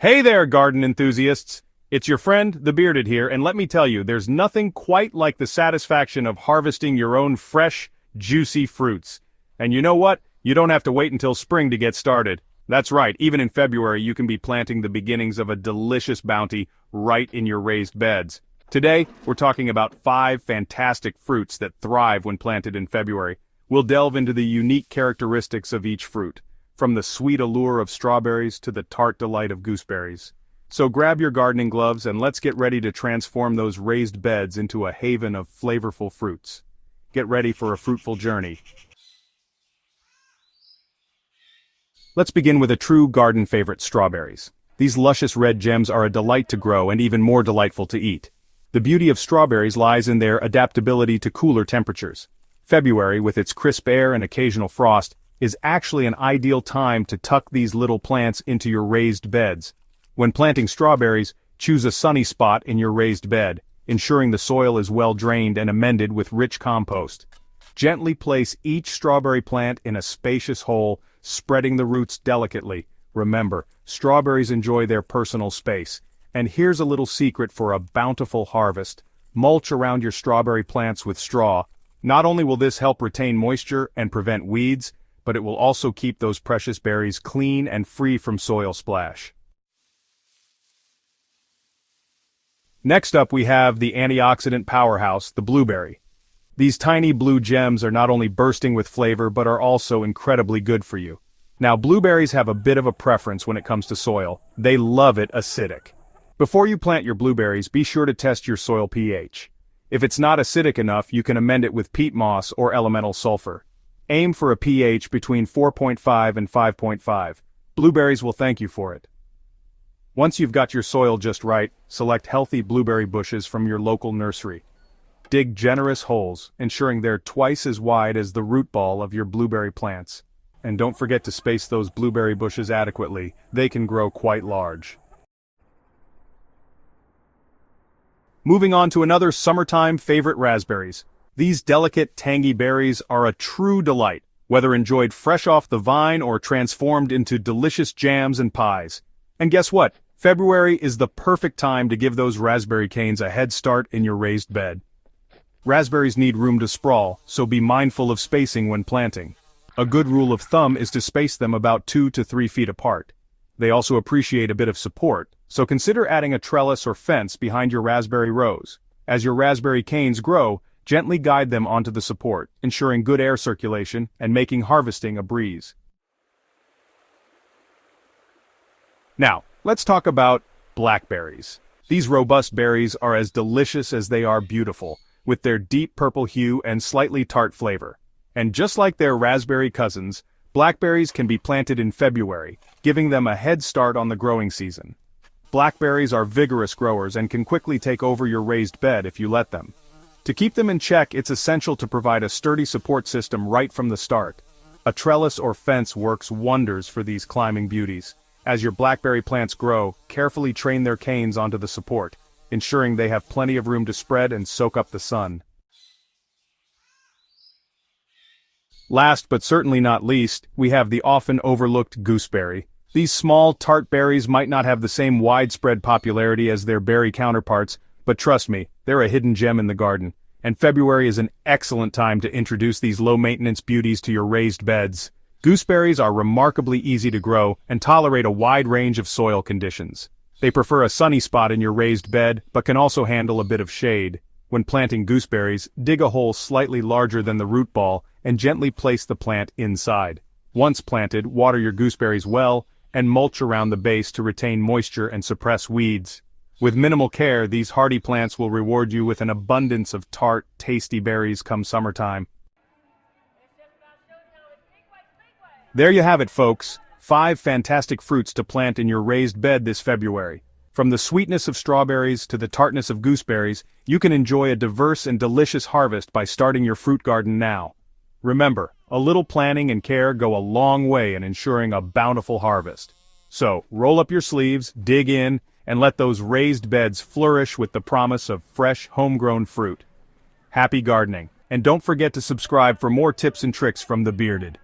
Hey there, garden enthusiasts! It's your friend, the Bearded here, and let me tell you, there's nothing quite like the satisfaction of harvesting your own fresh, juicy fruits. And you know what? You don't have to wait until spring to get started. That's right, even in February you can be planting the beginnings of a delicious bounty right in your raised beds. Today, we're talking about 5 fantastic fruits that thrive when planted in February. We'll delve into the unique characteristics of each fruit, from the sweet allure of strawberries to the tart delight of gooseberries. So grab your gardening gloves and let's get ready to transform those raised beds into a haven of flavorful fruits. Get ready for a fruitful journey. Let's begin with a true garden favorite, strawberries. These luscious red gems are a delight to grow and even more delightful to eat. The beauty of strawberries lies in their adaptability to cooler temperatures. February, with its crisp air and occasional frost, is actually an ideal time to tuck these little plants into your raised beds. When planting strawberries, choose a sunny spot in your raised bed, ensuring the soil is well drained and amended with rich compost. Gently place each strawberry plant in a spacious hole, spreading the roots delicately. Remember, strawberries enjoy their personal space. And here's a little secret for a bountiful harvest. Mulch around your strawberry plants with straw. Not only will this help retain moisture and prevent weeds, but it will also keep those precious berries clean and free from soil splash. Next up we have the antioxidant powerhouse, the blueberry. These tiny blue gems are not only bursting with flavor but are also incredibly good for you. Now, blueberries have a bit of a preference when it comes to soil. They love it acidic. Before you plant your blueberries, be sure to test your soil pH. If it's not acidic enough, you can amend it with peat moss or elemental sulfur. Aim for a pH between 4.5 and 5.5. Blueberries will thank you for it. Once you've got your soil just right, select healthy blueberry bushes from your local nursery. Dig generous holes, ensuring they're twice as wide as the root ball of your blueberry plants. And don't forget to space those blueberry bushes adequately. They can grow quite large. Moving on to another summertime favorite, raspberries. These delicate, tangy berries are a true delight, whether enjoyed fresh off the vine or transformed into delicious jams and pies. And guess what? February is the perfect time to give those raspberry canes a head start in your raised bed. Raspberries need room to sprawl, so be mindful of spacing when planting. A good rule of thumb is to space them about 2 to 3 feet apart. They also appreciate a bit of support, so consider adding a trellis or fence behind your raspberry rows. As your raspberry canes grow, gently guide them onto the support, ensuring good air circulation and making harvesting a breeze. Now, let's talk about blackberries. These robust berries are as delicious as they are beautiful, with their deep purple hue and slightly tart flavor. And just like their raspberry cousins, blackberries can be planted in February, giving them a head start on the growing season. Blackberries are vigorous growers and can quickly take over your raised bed if you let them. To keep them in check, it's essential to provide a sturdy support system right from the start. A trellis or fence works wonders for these climbing beauties. As your blackberry plants grow, carefully train their canes onto the support, ensuring they have plenty of room to spread and soak up the sun. Last but certainly not least, we have the often overlooked gooseberry. These small, tart berries might not have the same widespread popularity as their berry counterparts, but trust me, they're a hidden gem in the garden. And February is an excellent time to introduce these low-maintenance beauties to your raised beds. Gooseberries are remarkably easy to grow and tolerate a wide range of soil conditions. They prefer a sunny spot in your raised bed, but can also handle a bit of shade. When planting gooseberries, dig a hole slightly larger than the root ball and gently place the plant inside. Once planted, water your gooseberries well and mulch around the base to retain moisture and suppress weeds. With minimal care, these hardy plants will reward you with an abundance of tart, tasty berries come summertime. There you have it, folks. 5 fantastic fruits to plant in your raised bed this February. From the sweetness of strawberries to the tartness of gooseberries, you can enjoy a diverse and delicious harvest by starting your fruit garden now. Remember, a little planning and care go a long way in ensuring a bountiful harvest. So, roll up your sleeves, dig in, and let those raised beds flourish with the promise of fresh, homegrown fruit. Happy gardening, and don't forget to subscribe for more tips and tricks from the Bearded.